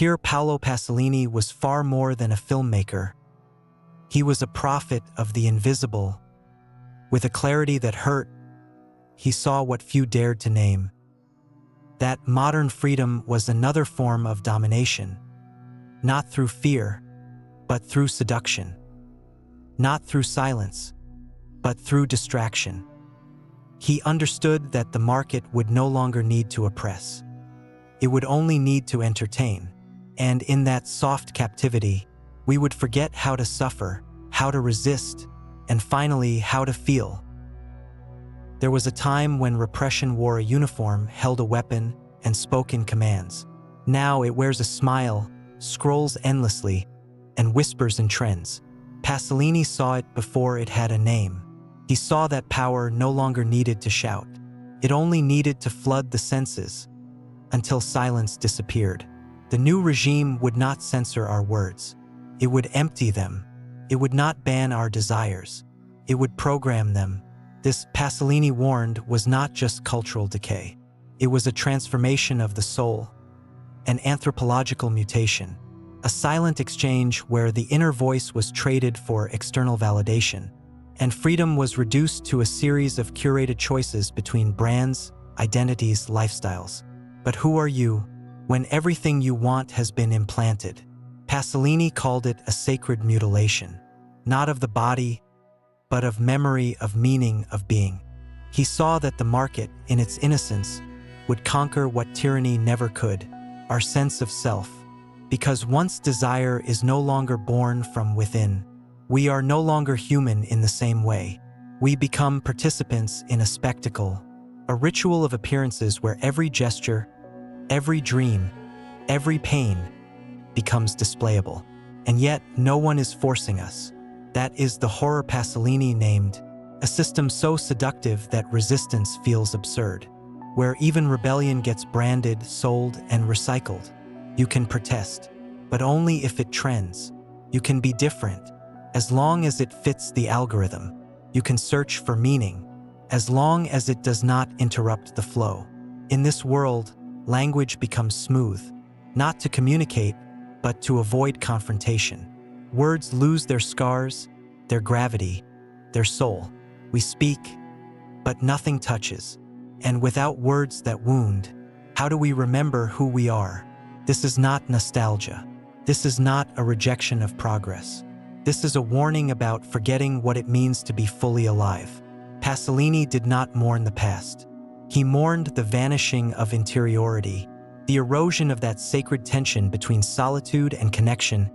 Pier Paolo Pasolini was far more than a filmmaker. He was a prophet of the invisible. With a clarity that hurt, he saw what few dared to name. That modern freedom was another form of domination, not through fear, but through seduction. Not through silence, but through distraction. He understood that the market would no longer need to oppress. It would only need to entertain. And in that soft captivity, we would forget how to suffer, how to resist, and finally how to feel. There was a time when repression wore a uniform, held a weapon, and spoke in commands. Now it wears a smile, scrolls endlessly, and whispers in trends. Pasolini saw it before it had a name. He saw that power no longer needed to shout. It only needed to flood the senses, until silence disappeared. The new regime would not censor our words. It would empty them. It would not ban our desires. It would program them. This, Pasolini warned, was not just cultural decay. It was a transformation of the soul, an anthropological mutation, a silent exchange where the inner voice was traded for external validation, and freedom was reduced to a series of curated choices between brands, identities, lifestyles. But who are you when everything you want has been implanted? Pasolini called it a sacred mutilation, not of the body, but of memory, of meaning, of being. He saw that the market, in its innocence, would conquer what tyranny never could, our sense of self. Because once desire is no longer born from within, we are no longer human in the same way. We become participants in a spectacle, a ritual of appearances where every gesture, every dream, every pain becomes displayable. And yet, no one is forcing us. That is the horror Pasolini named, a system so seductive that resistance feels absurd, where even rebellion gets branded, sold, and recycled. You can protest, but only if it trends. You can be different, as long as it fits the algorithm. You can search for meaning, as long as it does not interrupt the flow. In this world, language becomes smooth, not to communicate, but to avoid confrontation. Words lose their scars, their gravity, their soul. We speak, but nothing touches. And without words that wound, how do we remember who we are? This is not nostalgia. This is not a rejection of progress. This is a warning about forgetting what it means to be fully alive. Pasolini did not mourn the past. He mourned the vanishing of interiority, the erosion of that sacred tension between solitude and connection,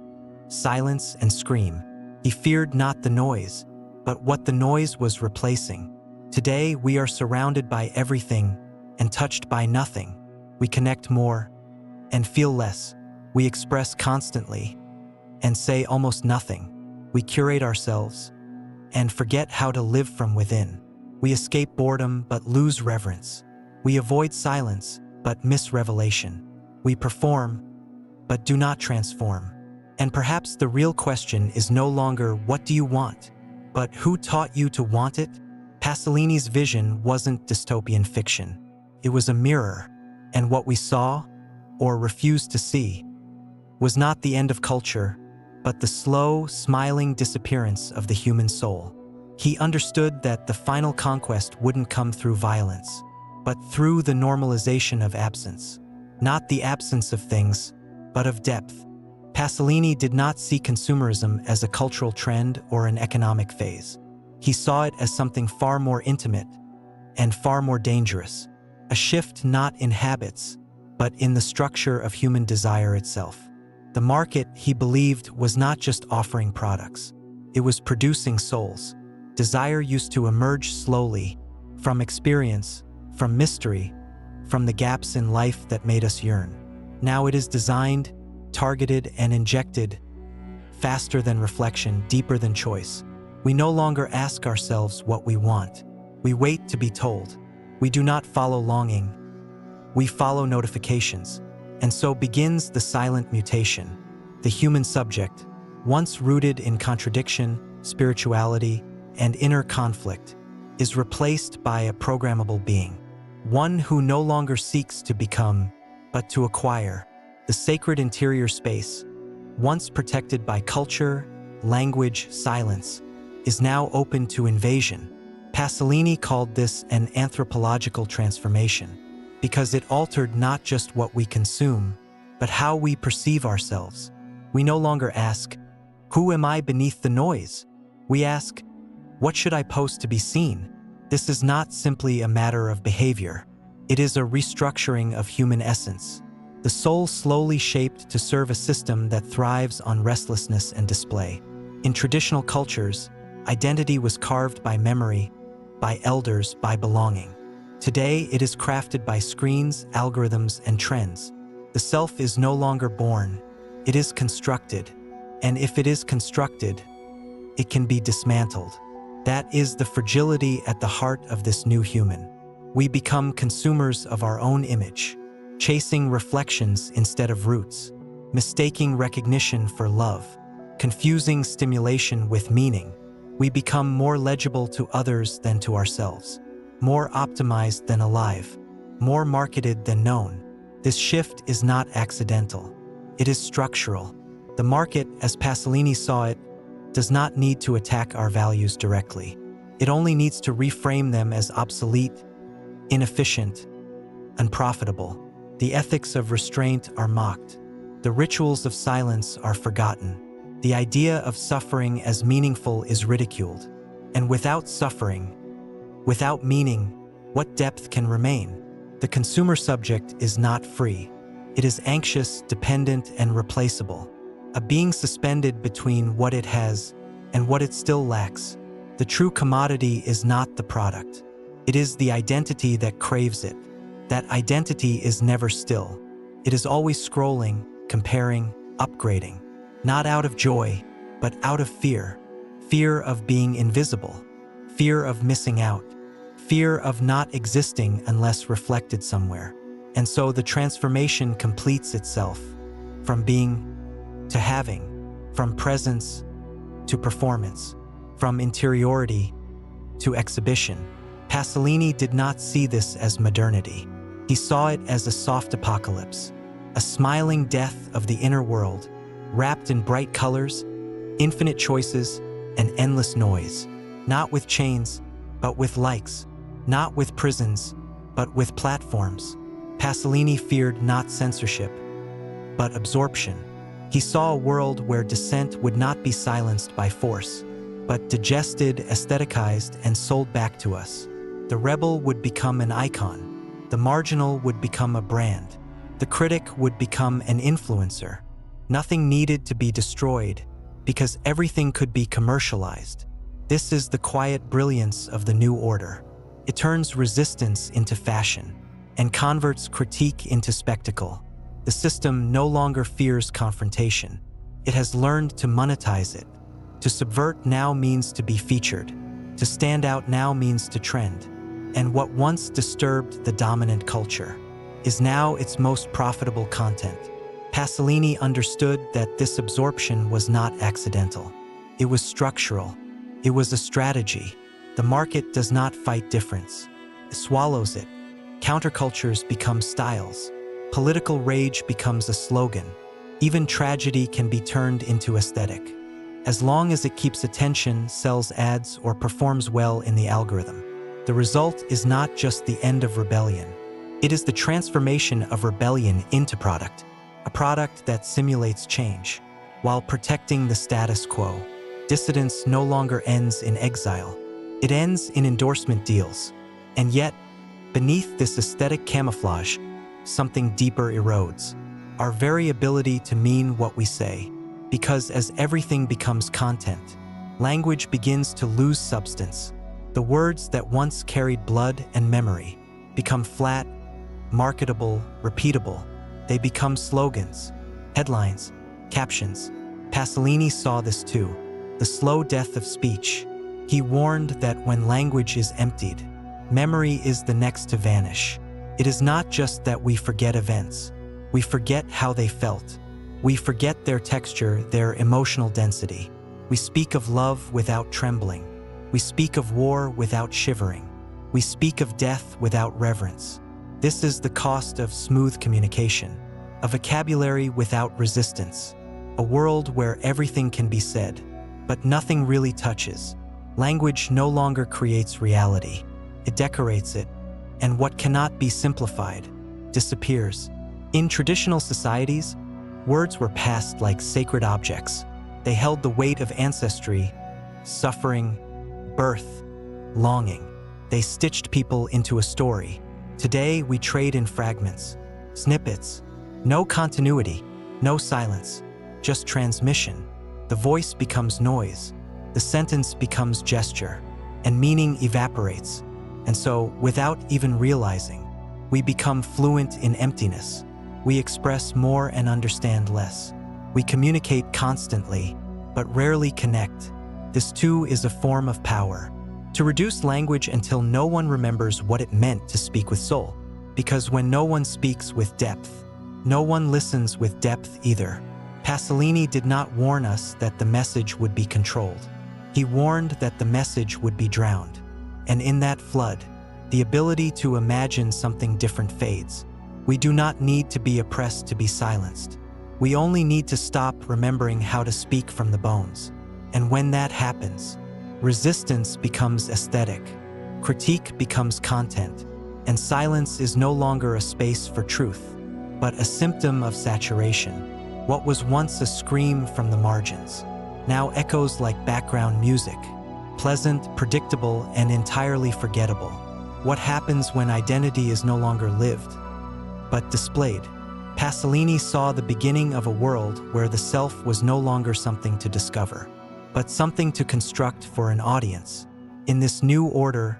silence and scream. He feared not the noise, but what the noise was replacing. Today, we are surrounded by everything and touched by nothing. We connect more and feel less. We express constantly and say almost nothing. We curate ourselves and forget how to live from within. We escape boredom but lose reverence. We avoid silence but miss revelation. We perform but do not transform. And perhaps the real question is no longer what do you want, but who taught you to want it? Pasolini's vision wasn't dystopian fiction. It was a mirror, and what we saw, or refused to see, was not the end of culture, but the slow, smiling disappearance of the human soul. He understood that the final conquest wouldn't come through violence, but through the normalization of absence. Not the absence of things, but of depth. Pasolini did not see consumerism as a cultural trend or an economic phase. He saw it as something far more intimate and far more dangerous, a shift not in habits, but in the structure of human desire itself. The market, he believed, was not just offering products. It was producing souls. Desire used to emerge slowly, from experience, from mystery, from the gaps in life that made us yearn. Now it is designed, targeted, and injected, faster than reflection, deeper than choice. We no longer ask ourselves what we want. We wait to be told. We do not follow longing. We follow notifications. And so begins the silent mutation. The human subject, once rooted in contradiction, spirituality, and inner conflict, is replaced by a programmable being. One who no longer seeks to become, but to acquire. the sacred interior space, once protected by culture, language, silence, is now open to invasion. Pasolini called this an anthropological transformation because it altered not just what we consume, but how we perceive ourselves. We no longer ask, "Who am I beneath the noise?" We ask, "What should I post to be seen?" This is not simply a matter of behavior. It is a restructuring of human essence. The soul slowly shaped to serve a system that thrives on restlessness and display. In traditional cultures, identity was carved by memory, by elders, by belonging. Today, it is crafted by screens, algorithms, and trends. The self is no longer born, it is constructed. And if it is constructed, it can be dismantled. That is the fragility at the heart of this new human. We become consumers of our own image, chasing reflections instead of roots, mistaking recognition for love, confusing stimulation with meaning. We become more legible to others than to ourselves, more optimized than alive, more marketed than known. This shift is not accidental. It is structural. The market, as Pasolini saw it, does not need to attack our values directly. It only needs to reframe them as obsolete, inefficient, unprofitable. The ethics of restraint are mocked. The rituals of silence are forgotten. The idea of suffering as meaningful is ridiculed. And without suffering, without meaning, what depth can remain? The consumer subject is not free. It is anxious, dependent, and replaceable. A being suspended between what it has and what it still lacks. The true commodity is not the product. It is the identity that craves it. That identity is never still. It is always scrolling, comparing, upgrading. Not out of joy, but out of fear. Fear of being invisible. Fear of missing out. Fear of not existing unless reflected somewhere. And so the transformation completes itself. From being to having. From presence to performance. From interiority to exhibition. Pasolini did not see this as modernity. He saw it as a soft apocalypse, a smiling death of the inner world, wrapped in bright colors, infinite choices, and endless noise. Not with chains, but with likes. Not with prisons, but with platforms. Pasolini feared not censorship, but absorption. He saw a world where dissent would not be silenced by force, but digested, aestheticized, and sold back to us. The rebel would become an icon. The marginal would become a brand. The critic would become an influencer. Nothing needed to be destroyed because everything could be commercialized. This is the quiet brilliance of the new order. It turns resistance into fashion and converts critique into spectacle. The system no longer fears confrontation. It has learned to monetize it. To subvert now means to be featured. To stand out now means to trend. And what once disturbed the dominant culture is now its most profitable content. Pasolini understood that this absorption was not accidental. It was structural. It was a strategy. The market does not fight difference. It swallows it. Countercultures become styles. Political rage becomes a slogan. Even tragedy can be turned into aesthetic. As long as it keeps attention, sells ads, or performs well in the algorithm. The result is not just the end of rebellion. It is the transformation of rebellion into product, a product that simulates change, while protecting the status quo. Dissidence no longer ends in exile. It ends in endorsement deals. And yet, beneath this aesthetic camouflage, something deeper erodes. Our very ability to mean what we say. Because as everything becomes content, language begins to lose substance. The words that once carried blood and memory become flat, marketable, repeatable. They become slogans, headlines, captions. Pasolini saw this too, the slow death of speech. He warned that when language is emptied, memory is the next to vanish. It is not just that we forget events. We forget how they felt. We forget their texture, their emotional density. We speak of love without trembling. We speak of war without shivering. We speak of death without reverence. This is the cost of smooth communication, a vocabulary without resistance, a world where everything can be said, but nothing really touches. Language no longer creates reality, it decorates it, and what cannot be simplified disappears. In traditional societies, words were passed like sacred objects. They held the weight of ancestry, suffering, birth, longing. They stitched people into a story. Today, we trade in fragments, snippets, no continuity, no silence, just transmission. The voice becomes noise, the sentence becomes gesture, and meaning evaporates. And so, without even realizing, we become fluent in emptiness. We express more and understand less. We communicate constantly, but rarely connect. This too is a form of power. To reduce language until no one remembers what it meant to speak with soul. Because when no one speaks with depth, no one listens with depth either. Pasolini did not warn us that the message would be controlled. He warned that the message would be drowned. And in that flood, the ability to imagine something different fades. We do not need to be oppressed to be silenced. We only need to stop remembering how to speak from the bones. And when that happens, resistance becomes aesthetic, critique becomes content, and silence is no longer a space for truth, but a symptom of saturation. What was once a scream from the margins now echoes like background music, pleasant, predictable, and entirely forgettable. What happens when identity is no longer lived, but displayed? Pasolini saw the beginning of a world where the self was no longer something to discover, but something to construct for an audience. In this new order,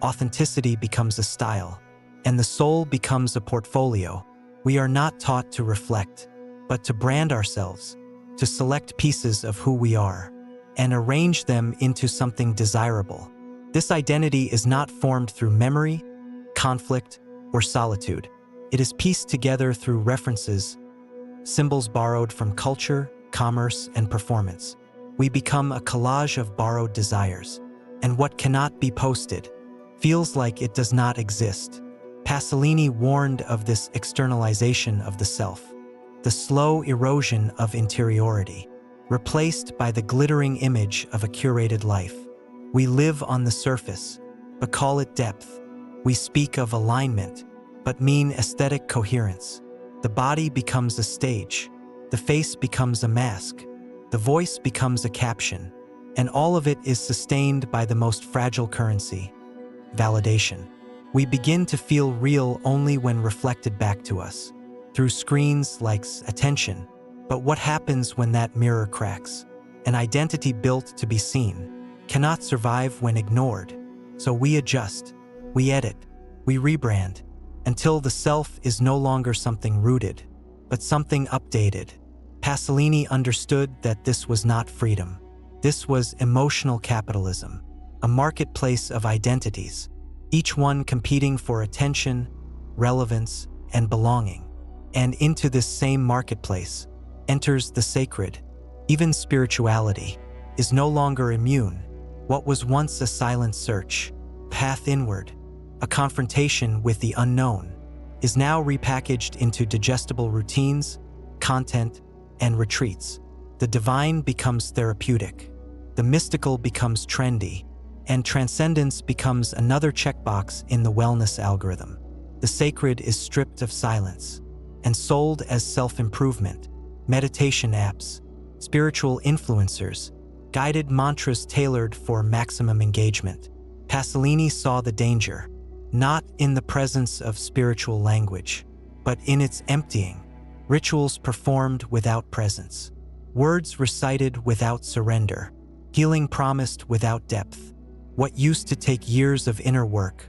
authenticity becomes a style, and the soul becomes a portfolio. We are not taught to reflect, but to brand ourselves, to select pieces of who we are, and arrange them into something desirable. This identity is not formed through memory, conflict, or solitude. It is pieced together through references, symbols borrowed from culture, commerce, and performance. We become a collage of borrowed desires, and what cannot be posted feels like it does not exist. Pasolini warned of this externalization of the self, the slow erosion of interiority, replaced by the glittering image of a curated life. We live on the surface, but call it depth. We speak of alignment, but mean aesthetic coherence. The body becomes a stage, the face becomes a mask, the voice becomes a caption, and all of it is sustained by the most fragile currency, validation. We begin to feel real only when reflected back to us, through screens like attention. But what happens when that mirror cracks? An identity built to be seen cannot survive when ignored. So we adjust, we edit, we rebrand, until the self is no longer something rooted, but something updated. Pasolini understood that this was not freedom. This was emotional capitalism, a marketplace of identities, each one competing for attention, relevance, and belonging. And into this same marketplace enters the sacred. Even spirituality is no longer immune. What was once a silent search, path inward, a confrontation with the unknown, is now repackaged into digestible routines, content, and retreats. The divine becomes therapeutic, the mystical becomes trendy, and transcendence becomes another checkbox in the wellness algorithm. The sacred is stripped of silence and sold as self-improvement. Meditation apps, spiritual influencers, guided mantras tailored for maximum engagement. Pasolini saw the danger, not in the presence of spiritual language, but in its emptying. Rituals performed without presence, words recited without surrender, healing promised without depth. What used to take years of inner work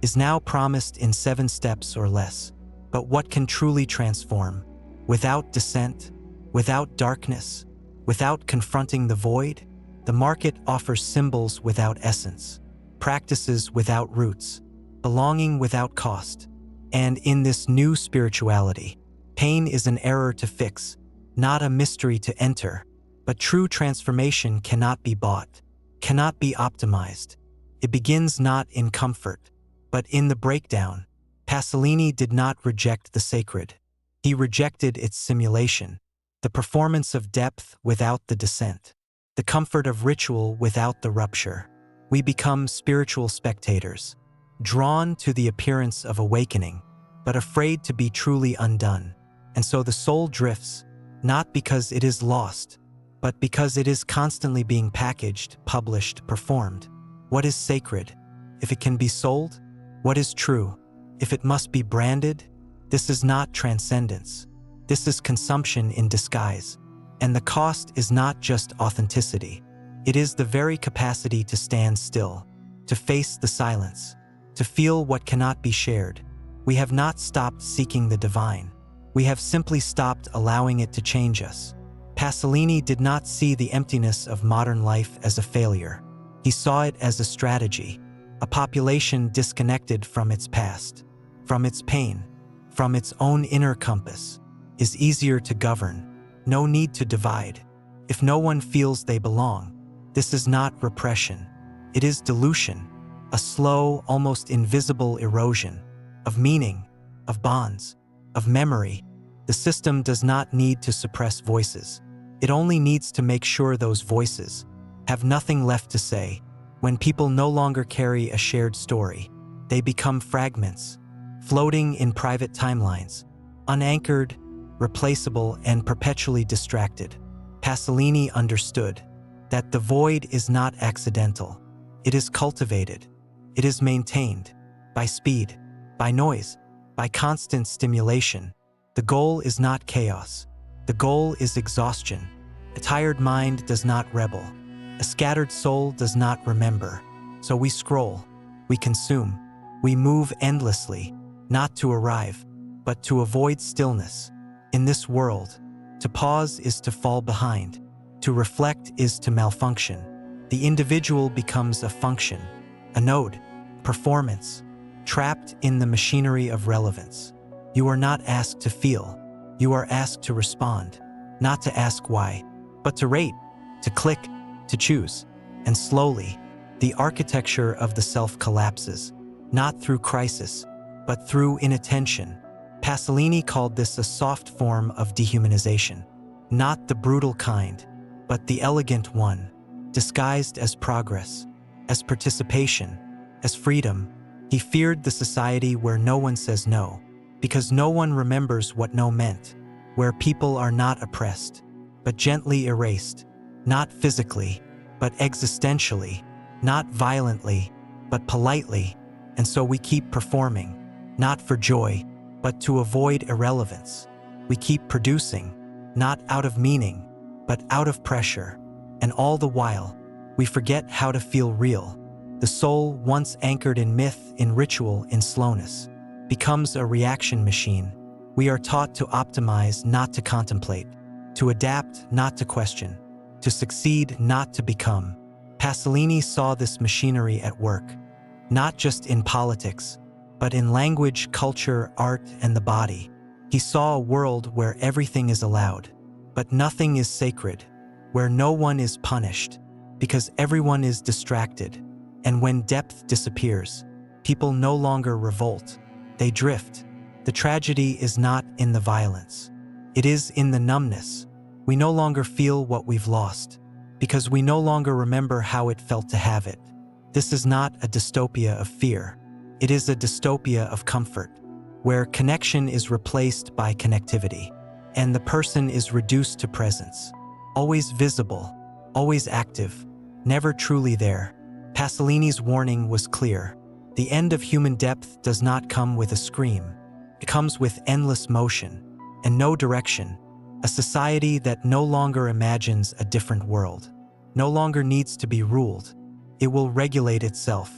is now promised in 7 steps or less. But what can truly transform? Without dissent, without darkness, without confronting the void? The market offers symbols without essence, practices without roots, belonging without cost. And in this new spirituality, pain is an error to fix, not a mystery to enter. But true transformation cannot be bought, cannot be optimized. It begins not in comfort, but in the breakdown. Pasolini did not reject the sacred. He rejected its simulation, the performance of depth without the descent, the comfort of ritual without the rupture. We become spiritual spectators, drawn to the appearance of awakening, but afraid to be truly undone. And so the soul drifts, not because it is lost, but because it is constantly being packaged, published, performed. What is sacred, if it can be sold? What is true, if it must be branded? This is not transcendence. This is consumption in disguise. And the cost is not just authenticity. It is the very capacity to stand still, to face the silence, to feel what cannot be shared. We have not stopped seeking the divine. We have simply stopped allowing it to change us. Pasolini did not see the emptiness of modern life as a failure. He saw it as a strategy, a population disconnected from its past, from its pain, from its own inner compass, is easier to govern. No need to divide. If no one feels they belong, this is not repression. It is dilution, a slow, almost invisible erosion of meaning, of bonds, of memory. The system does not need to suppress voices. It only needs to make sure those voices have nothing left to say. When people no longer carry a shared story, they become fragments, floating in private timelines, unanchored, replaceable, and perpetually distracted. Pasolini understood that the void is not accidental. It is cultivated. It is maintained by speed, by noise, by constant stimulation. The goal is not chaos. The goal is exhaustion. A tired mind does not rebel. A scattered soul does not remember. So we scroll, we consume, we move endlessly, not to arrive, but to avoid stillness. In this world, to pause is to fall behind. To reflect is to malfunction. The individual becomes a function, a node, performance, trapped in the machinery of relevance. You are not asked to feel. You are asked to respond, not to ask why, but to rate, to click, to choose. And slowly, the architecture of the self collapses, not through crisis, but through inattention. Pasolini called this a soft form of dehumanization, not the brutal kind, but the elegant one, disguised as progress, as participation, as freedom. He feared the society where no one says no, because no one remembers what no meant, where people are not oppressed, but gently erased, not physically, but existentially, not violently, but politely. And so we keep performing, not for joy, but to avoid irrelevance. We keep producing, not out of meaning, but out of pressure. And all the while, we forget how to feel real. The soul, once anchored in myth, in ritual, in slowness, becomes a reaction machine. We are taught to optimize, not to contemplate, to adapt, not to question, to succeed, not to become. Pasolini saw this machinery at work, not just in politics, but in language, culture, art, and the body. He saw a world where everything is allowed, but nothing is sacred, where no one is punished, because everyone is distracted. And when depth disappears, people no longer revolt, they drift. The tragedy is not in the violence. It is in the numbness. We no longer feel what we've lost, because we no longer remember how it felt to have it. This is not a dystopia of fear. It is a dystopia of comfort, where connection is replaced by connectivity, and the person is reduced to presence, always visible, always active, never truly there. Pasolini's warning was clear. The end of human depth does not come with a scream. It comes with endless motion and no direction. A society that no longer imagines a different world, no longer needs to be ruled. It will regulate itself,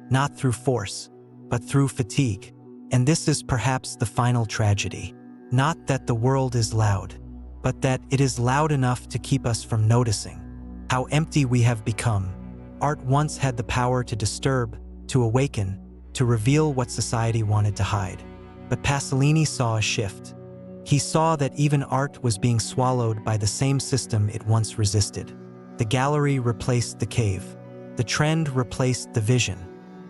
not through force, but through fatigue. And this is perhaps the final tragedy. Not that the world is loud, but that it is loud enough to keep us from noticing how empty we have become. Art once had the power to disturb, to awaken, to reveal what society wanted to hide. But Pasolini saw a shift. He saw that even art was being swallowed by the same system it once resisted. The gallery replaced the cave. The trend replaced the vision.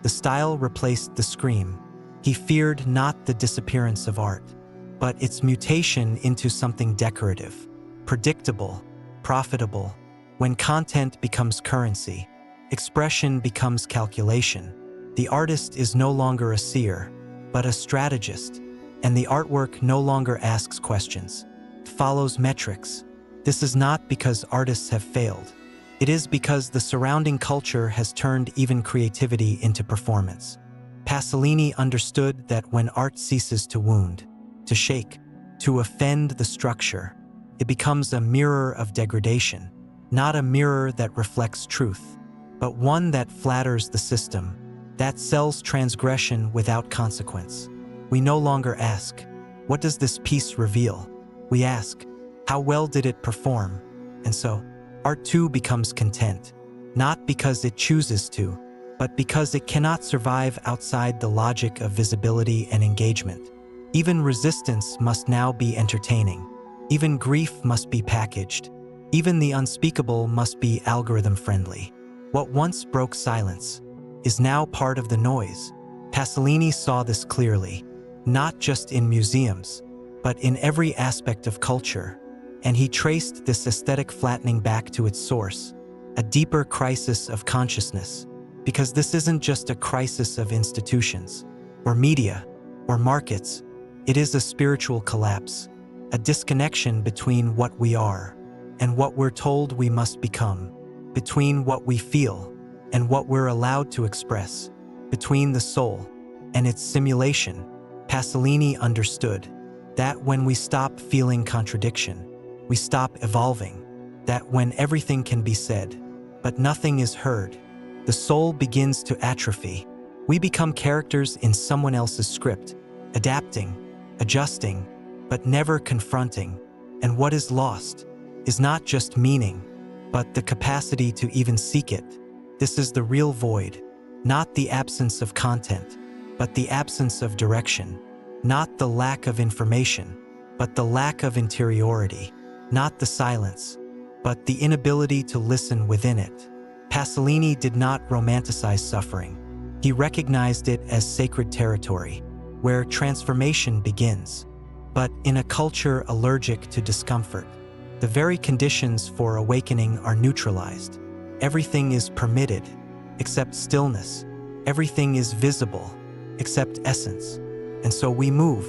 The style replaced the scream. He feared not the disappearance of art, but its mutation into something decorative, predictable, profitable. When content becomes currency, expression becomes calculation. The artist is no longer a seer, but a strategist, and the artwork no longer asks questions. It follows metrics. This is not because artists have failed. It is because the surrounding culture has turned even creativity into performance. Pasolini understood that when art ceases to wound, to shake, to offend the structure, it becomes a mirror of degradation, not a mirror that reflects truth, but one that flatters the system, that sells transgression without consequence. We no longer ask, what does this piece reveal? We ask, how well did it perform? And so, art too becomes content, not because it chooses to, but because it cannot survive outside the logic of visibility and engagement. Even resistance must now be entertaining. Even grief must be packaged. Even the unspeakable must be algorithm-friendly. What once broke silence is now part of the noise. Pasolini saw this clearly, not just in museums, but in every aspect of culture. And he traced this aesthetic flattening back to its source, a deeper crisis of consciousness. Because this isn't just a crisis of institutions, or media, or markets. It is a spiritual collapse, a disconnection between what we are and what we're told we must become, between what we feel and what we're allowed to express, between the soul and its simulation. Pasolini understood that when we stop feeling contradiction, we stop evolving, that when everything can be said, but nothing is heard, the soul begins to atrophy. We become characters in someone else's script, adapting, adjusting, but never confronting. And what is lost is not just meaning, but the capacity to even seek it. This is the real void, not the absence of content, but the absence of direction, not the lack of information, but the lack of interiority, not the silence, but the inability to listen within it. Pasolini did not romanticize suffering. He recognized it as sacred territory, where transformation begins. But in a culture allergic to discomfort, the very conditions for awakening are neutralized. Everything is permitted, except stillness. Everything is visible, except essence. And so we move,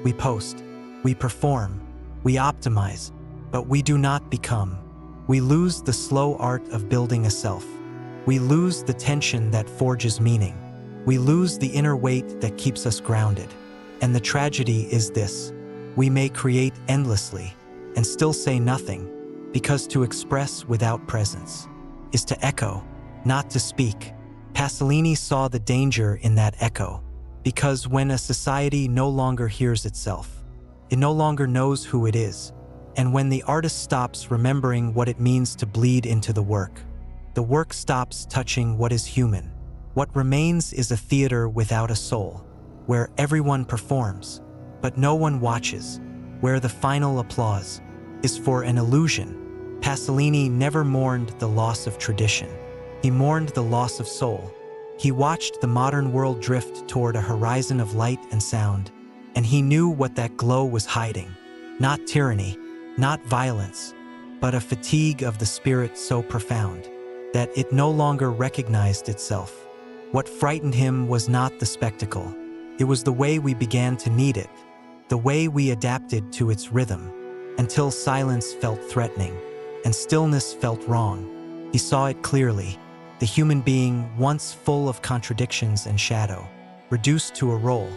we post, we perform, we optimize, but we do not become. We lose the slow art of building a self. We lose the tension that forges meaning. We lose the inner weight that keeps us grounded. And the tragedy is this: we may create endlessly and still say nothing, because to express without presence is to echo, not to speak. Pasolini saw the danger in that echo, because when a society no longer hears itself, it no longer knows who it is. And when the artist stops remembering what it means to bleed into the work stops touching what is human. What remains is a theater without a soul, where everyone performs, but no one watches, where the final applause is for an illusion. Pasolini never mourned the loss of tradition. He mourned the loss of soul. He watched the modern world drift toward a horizon of light and sound, and he knew what that glow was hiding. Not tyranny, not violence, but a fatigue of the spirit so profound that it no longer recognized itself. What frightened him was not the spectacle. It was the way we began to need it, the way we adapted to its rhythm, until silence felt threatening and stillness felt wrong. He saw it clearly, the human being once full of contradictions and shadow, reduced to a role,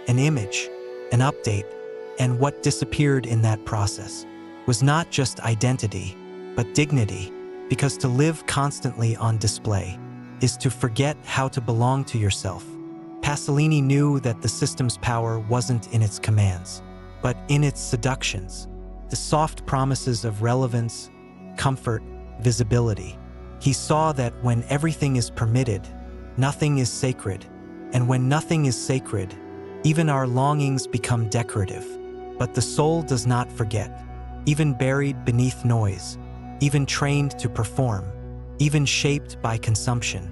an image, an update, and what disappeared in that process was not just identity, but dignity, because to live constantly on display is to forget how to belong to yourself. Pasolini knew that the system's power wasn't in its commands, but in its seductions, the soft promises of relevance, comfort, visibility. He saw that when everything is permitted, nothing is sacred, and when nothing is sacred, even our longings become decorative. But the soul does not forget. Even buried beneath noise, even trained to perform, even shaped by consumption,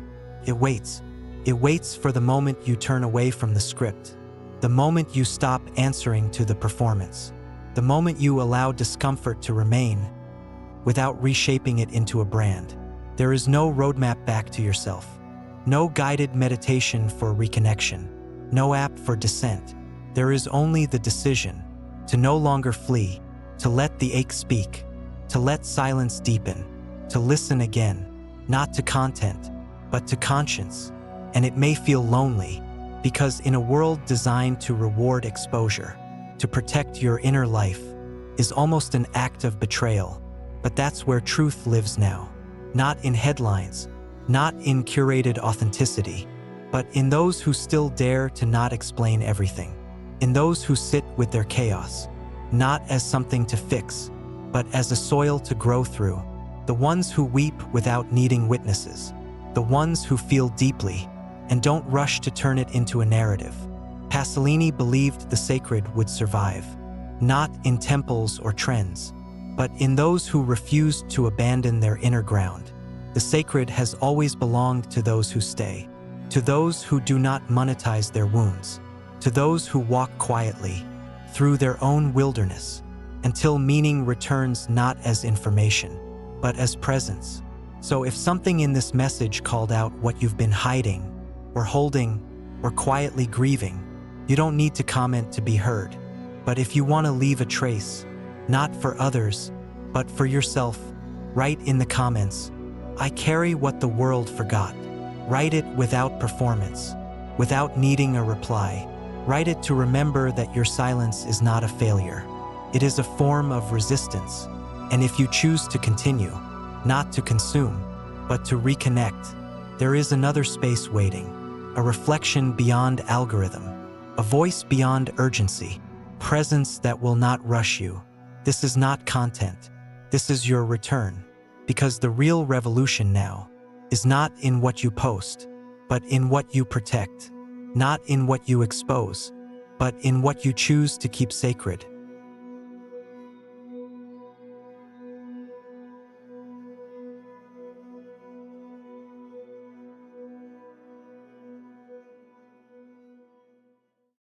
it waits. It waits for the moment you turn away from the script, The moment you stop answering to the performance. The moment you allow discomfort to remain without reshaping it into a brand. There is no roadmap back to yourself. No guided meditation for reconnection. No app for descent. There is only the decision to no longer flee, to let the ache speak, to let silence deepen, to listen again, not to content, but to conscience. And it may feel lonely, because in a world designed to reward exposure, to protect your inner life, is almost an act of betrayal. But that's where truth lives now. Not in headlines, not in curated authenticity, but in those who still dare to not explain everything. In those who sit with their chaos, not as something to fix, but as a soil to grow through. The ones who weep without needing witnesses. The ones who feel deeply and don't rush to turn it into a narrative. Pasolini believed the sacred would survive, not in temples or trends, but in those who refused to abandon their inner ground. The sacred has always belonged to those who stay, to those who do not monetize their wounds, to those who walk quietly through their own wilderness until meaning returns not as information, but as presence. So if something in this message called out what you've been hiding, or holding, or quietly grieving, you don't need to comment to be heard. But if you want to leave a trace, not for others, but for yourself, write in the comments, "I carry what the world forgot." Write it without performance, without needing a reply. Write it to remember that your silence is not a failure. It is a form of resistance. And if you choose to continue, not to consume, but to reconnect, there is another space waiting, a reflection beyond algorithm, a voice beyond urgency, presence that will not rush you. This is not content. This is your return. Because the real revolution now is not in what you post, but in what you protect. Not in what you expose, but in what you choose to keep sacred.